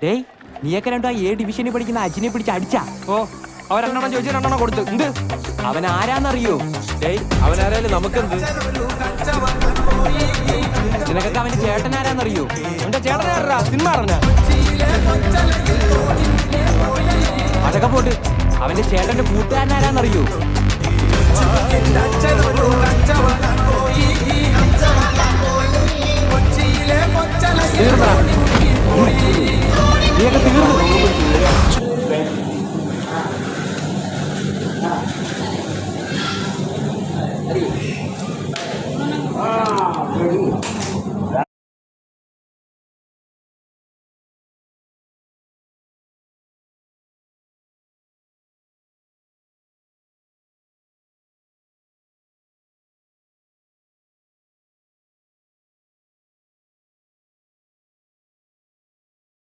ഡേയ് നീയൊക്കെ രണ്ടും ആ എ ഡിവിഷനിൽ പഠിക്കുന്ന അജിനെ പിടിച്ച് അടിച്ചാ? ഓ അവൻ രണ്ടെണ്ണം ചോദിച്ചു രണ്ടെണ്ണം കൊടുത്തു. എന്ത് അവൻ ആരാന്നറിയോ? ഡേയ് അവനാരായാലും നമുക്കെന്ത്? നിനക്കൊക്കെ അവന്റെ ചേട്ടൻ ആരാന്നറിയോ? എന്റെ ചേട്ടനാ സിനിമ അറിഞ്ഞ അതൊക്കെ പോട്ട് അവന്റെ ചേട്ടന്റെ കൂട്ടുകാരൻ ആരാന്നറിയോ? തീർന്നാ